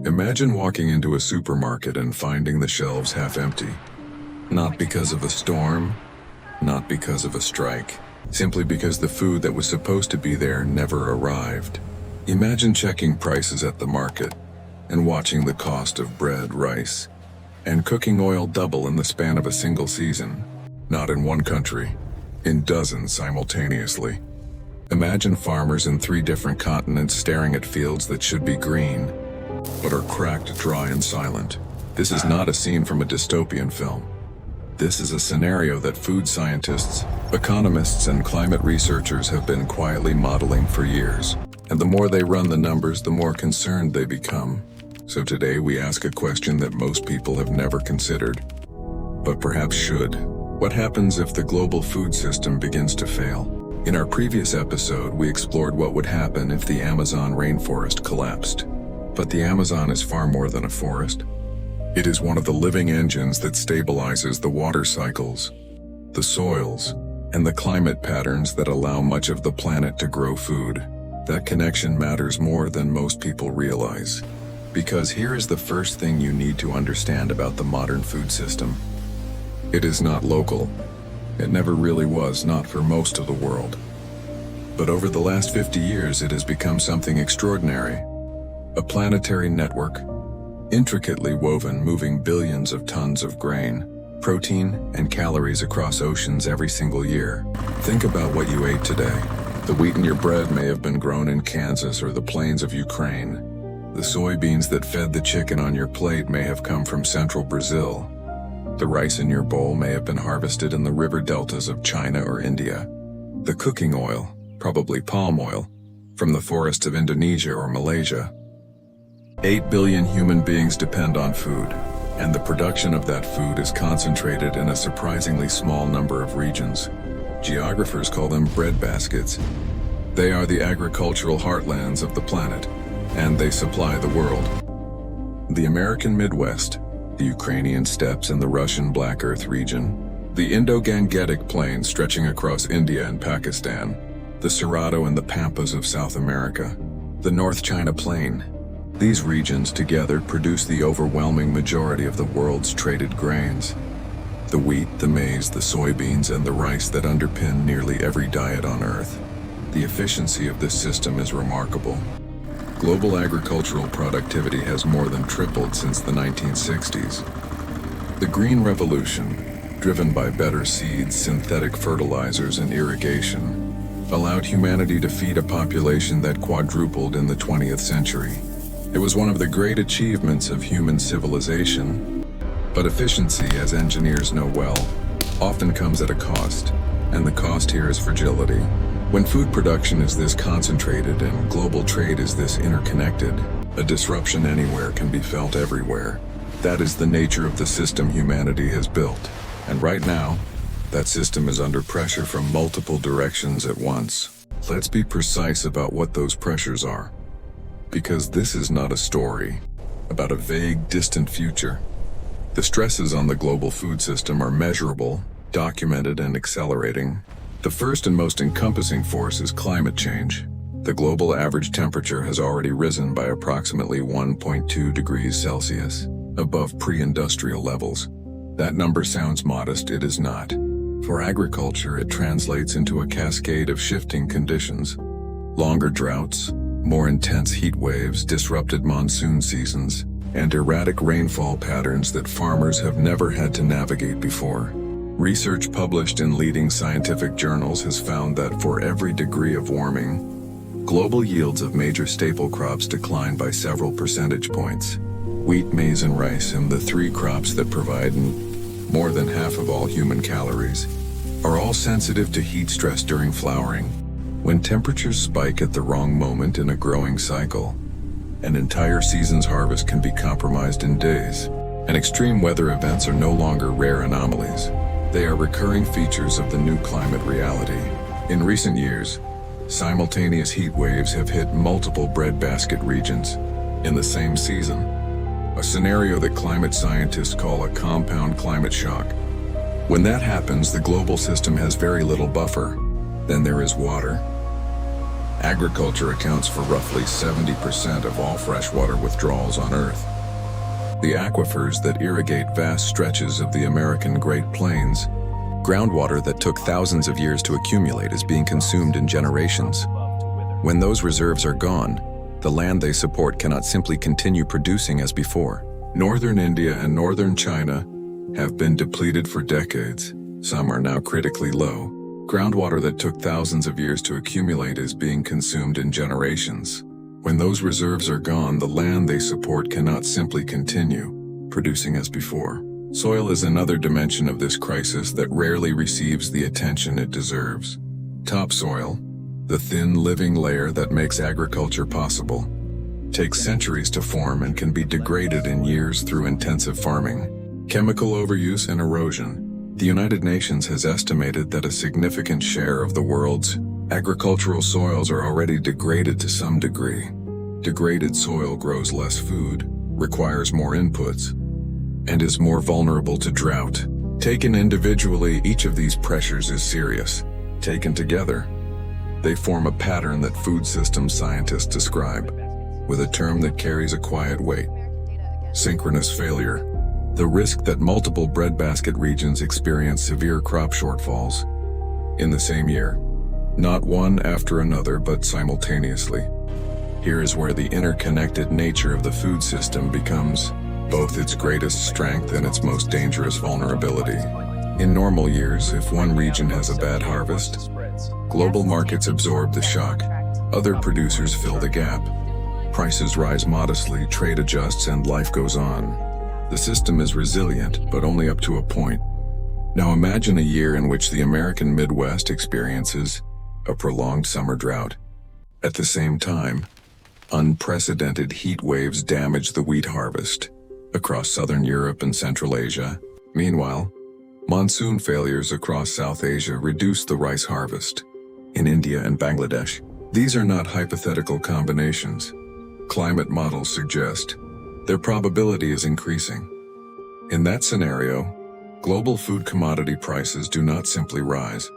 Imagine walking into a supermarket and finding the shelves half empty. Not because of a storm, not because of a strike, simply because the food that was supposed to be there never arrived. Imagine checking prices at the market and watching the cost of bread, rice, and cooking oil double in the span of a single season. Not in one country, in dozens simultaneously. Imagine farmers in 3 different continents staring at fields that should be green, but are cracked, dry, and silent. This is not a scene from a dystopian film. This is a scenario that food scientists, economists, and climate researchers have been quietly modeling for years. And the more they run the numbers, the more concerned they become. So today we ask a question that most people have never considered, but perhaps should. What happens if the global food system begins to fail? In our previous episode, we explored what would happen if the Amazon rainforest collapsed. But the Amazon is far more than a forest. It is one of the living engines that stabilizes the water cycles, the soils, and the climate patterns that allow much of the planet to grow food. That connection matters more than most people realize. Because here is the first thing you need to understand about the modern food system. It is not local. It never really was, not for most of the world. But over the last 50 years, it has become something extraordinary. A planetary network, intricately woven, moving billions of tons of grain, protein, and calories across oceans every single year. Think about what you ate today. The wheat in your bread may have been grown in Kansas or the plains of Ukraine. The soybeans that fed the chicken on your plate may have come from central Brazil. The rice in your bowl may have been harvested in the river deltas of China or India. The cooking oil, probably palm oil, from the forests of Indonesia or Malaysia. 8 billion human beings depend on food, and the production of that food is concentrated in a surprisingly small number of regions. Geographers call them breadbaskets. They are the agricultural heartlands of the planet, and they supply the world. The American Midwest, the Ukrainian steppes and the Russian Black Earth region, the Indo-Gangetic Plain stretching across India and Pakistan, the Cerrado and the Pampas of South America, the North China Plain. These regions together produce the overwhelming majority of the world's traded grains. The wheat, the maize, the soybeans, and the rice that underpin nearly every diet on Earth. The efficiency of this system is remarkable. Global agricultural productivity has more than tripled since the 1960s. The Green Revolution, driven by better seeds, synthetic fertilizers, and irrigation, allowed humanity to feed a population that quadrupled in the 20th century. It was one of the great achievements of human civilization. But efficiency, as engineers know well, often comes at a cost, and the cost here is fragility. When food production is this concentrated and global trade is this interconnected, a disruption anywhere can be felt everywhere. That is the nature of the system humanity has built. And right now, that system is under pressure from multiple directions at once. Let's be precise about what those pressures are. Because this is not a story about a vague, distant future. The stresses on the global food system are measurable, documented, and accelerating. The first and most encompassing force is climate change. The global average temperature has already risen by approximately 1.2 degrees Celsius, above pre-industrial levels. That number sounds modest, it is not. For agriculture, it translates into a cascade of shifting conditions. Longer droughts, more intense heat waves, disrupted monsoon seasons, and erratic rainfall patterns that farmers have never had to navigate before. Research published in leading scientific journals has found that for every degree of warming, global yields of major staple crops decline by several percentage points. Wheat, maize, and rice, and the 3 crops that provide more than half of all human calories, are all sensitive to heat stress during flowering. When temperatures spike at the wrong moment in a growing cycle, an entire season's harvest can be compromised in days. And extreme weather events are no longer rare anomalies. They are recurring features of the new climate reality. In recent years, simultaneous heat waves have hit multiple breadbasket regions in the same season, a scenario that climate scientists call a compound climate shock. When that happens, the global system has very little buffer. Then there is water. Agriculture accounts for roughly 70% of all freshwater withdrawals on Earth. The aquifers that irrigate vast stretches of the American Great Plains, groundwater that took thousands of years to accumulate, is being consumed in generations. When those reserves are gone, the land they support cannot simply continue producing as before. Northern India and northern China have been depleted for decades. Some are now critically low. Groundwater that took thousands of years to accumulate is being consumed in generations. When those reserves are gone, the land they support cannot simply continue producing as before. Soil is another dimension of this crisis that rarely receives the attention it deserves. Topsoil, the thin living layer that makes agriculture possible, takes centuries to form and can be degraded in years through intensive farming, chemical overuse, and erosion. The United Nations has estimated that a significant share of the world's agricultural soils are already degraded to some degree. Degraded soil grows less food, requires more inputs, and is more vulnerable to drought. Taken individually, each of these pressures is serious. Taken together, they form a pattern that food systems scientists describe with a term that carries a quiet weight: synchronous failure. The risk that multiple breadbasket regions experience severe crop shortfalls in the same year, not one after another but simultaneously. Here is where the interconnected nature of the food system becomes both its greatest strength and its most dangerous vulnerability. In normal years, if one region has a bad harvest, global markets absorb the shock. Other producers fill the gap. Prices rise modestly, trade adjusts, and life goes on. The system is resilient, but only up to a point. Now imagine a year in which the American Midwest experiences a prolonged summer drought. At the same time, unprecedented heat waves damage the wheat harvest across southern Europe and Central Asia. Meanwhile, monsoon failures across South Asia reduce the rice harvest in India and Bangladesh. These are not hypothetical combinations. Climate models suggest their probability is increasing. In that scenario, global food commodity prices do not simply rise.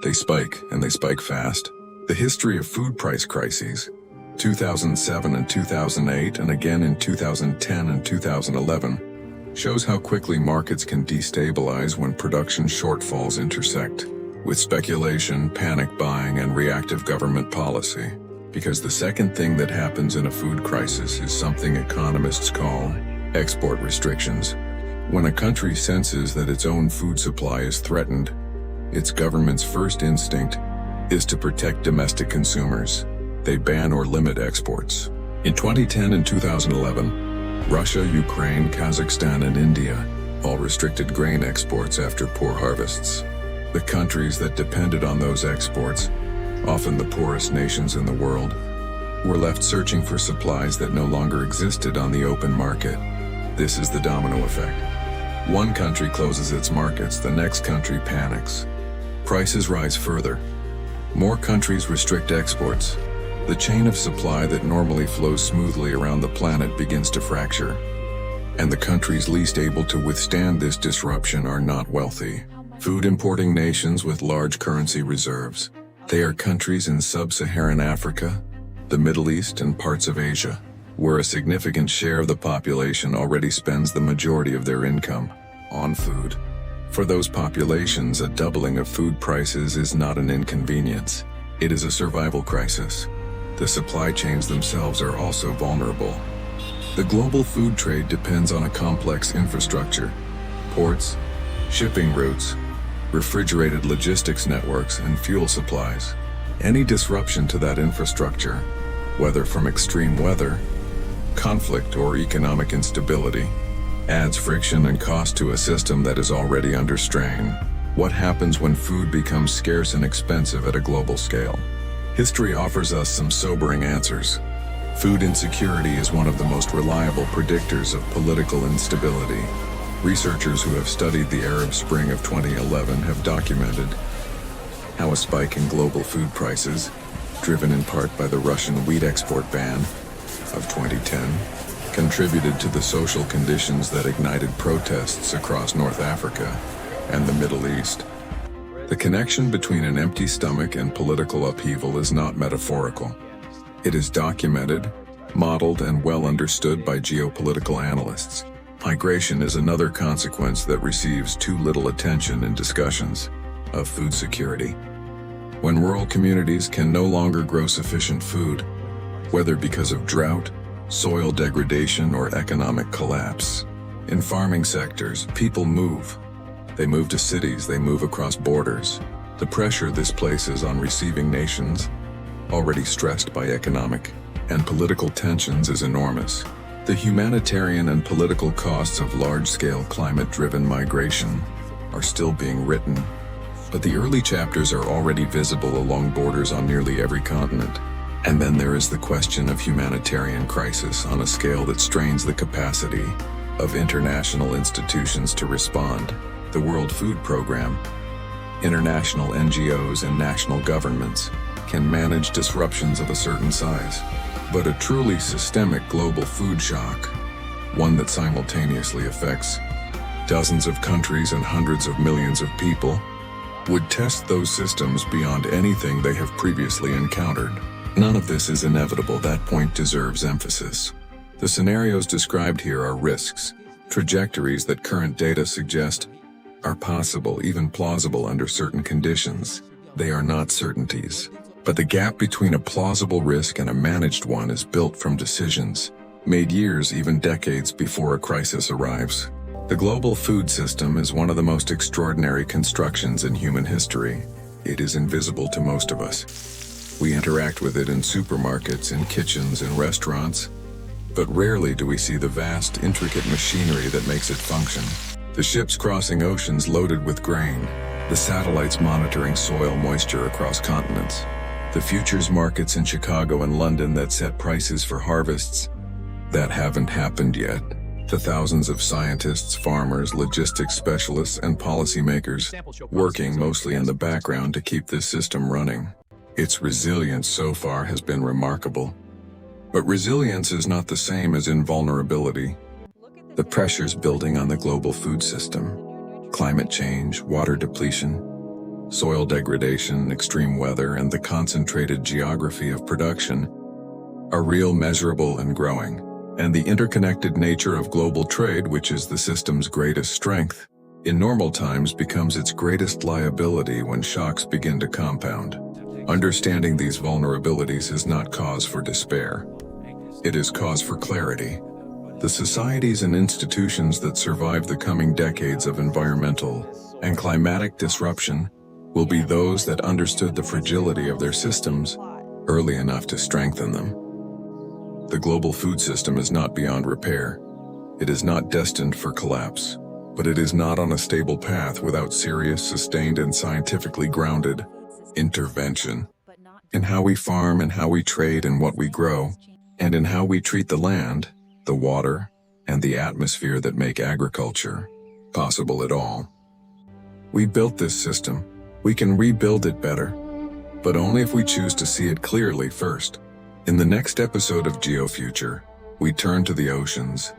They spike, and they spike fast. The history of food price crises, 2007 and 2008, and again in 2010 and 2011, shows how quickly markets can destabilize when production shortfalls intersect with speculation, panic buying, and reactive government policy. Because the second thing that happens in a food crisis is something economists call export restrictions. When a country senses that its own food supply is threatened, its government's first instinct is to protect domestic consumers. They ban or limit exports. In 2010 and 2011, Russia, Ukraine, Kazakhstan, and India all restricted grain exports after poor harvests. The countries that depended on those exports, often the poorest nations in the world, were left searching for supplies that no longer existed on the open market. This is the domino effect. One country closes its markets, the next country panics. Prices rise further. More countries restrict exports. The chain of supply that normally flows smoothly around the planet begins to fracture. And the countries least able to withstand this disruption are not wealthy, food-importing nations with large currency reserves. They are countries in sub-Saharan Africa, the Middle East, and parts of Asia, where a significant share of the population already spends the majority of their income on food. For those populations, a doubling of food prices is not an inconvenience. It is a survival crisis. The supply chains themselves are also vulnerable. The global food trade depends on a complex infrastructure: ports, shipping routes, refrigerated logistics networks, and fuel supplies. Any disruption to that infrastructure, whether from extreme weather, conflict, or economic instability, adds friction and cost to a system that is already under strain. What happens when food becomes scarce and expensive at a global scale? History offers us some sobering answers. Food insecurity is one of the most reliable predictors of political instability. Researchers who have studied the Arab Spring of 2011 have documented how a spike in global food prices, driven in part by the Russian wheat export ban of 2010, contributed to the social conditions that ignited protests across North Africa and the Middle East. The connection between an empty stomach and political upheaval is not metaphorical. It is documented, modeled, and well understood by geopolitical analysts. Migration is another consequence that receives too little attention in discussions of food security. When rural communities can no longer grow sufficient food, whether because of drought, soil degradation, or economic collapse, in farming sectors, people move. They move to cities, they move across borders. The pressure this places on receiving nations, already stressed by economic and political tensions, is enormous. The humanitarian and political costs of large-scale climate-driven migration are still being written, but the early chapters are already visible along borders on nearly every continent. And then there is the question of humanitarian crisis on a scale that strains the capacity of international institutions to respond. The World Food Program, international NGOs, and national governments can manage disruptions of a certain size. But a truly systemic global food shock, one that simultaneously affects dozens of countries and hundreds of millions of people, would test those systems beyond anything they have previously encountered. None of this is inevitable. That point deserves emphasis. The scenarios described here are risks, trajectories that current data suggest are possible, even plausible under certain conditions. They are not certainties. But the gap between a plausible risk and a managed one is built from decisions made years, even decades, before a crisis arrives. The global food system is one of the most extraordinary constructions in human history. It is invisible to most of us. We interact with it in supermarkets, in kitchens, in restaurants, but rarely do we see the vast, intricate machinery that makes it function. The ships crossing oceans loaded with grain, the satellites monitoring soil moisture across continents, the futures markets in Chicago and London that set prices for harvests that haven't happened yet, the thousands of scientists, farmers, logistics specialists, and policymakers working mostly in the background to keep this system running. Its resilience so far has been remarkable. But resilience is not the same as invulnerability. The pressures building on the global food system, climate change, water depletion, soil degradation, extreme weather, and the concentrated geography of production are real, measurable, and growing. And the interconnected nature of global trade, which is the system's greatest strength, in normal times becomes its greatest liability when shocks begin to compound. Understanding these vulnerabilities is not cause for despair. It is cause for clarity. The societies and institutions that survive the coming decades of environmental and climatic disruption will be those that understood the fragility of their systems early enough to strengthen them. The global food system is not beyond repair. It is not destined for collapse, but it is not on a stable path without serious, sustained, and scientifically grounded intervention in how we farm and how we trade and what we grow, and in how we treat the land, the water, and the atmosphere that make agriculture possible at all. We built this system. We can rebuild it better, but only if we choose to see it clearly first. In the next episode of GeoFuture, we turn to the oceans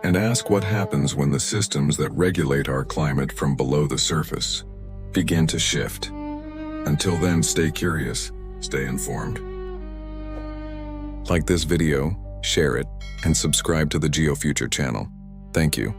and ask what happens when the systems that regulate our climate from below the surface begin to shift. Until then, stay curious, stay informed. Like this video, share it, and subscribe to the GeoFuture channel. Thank you.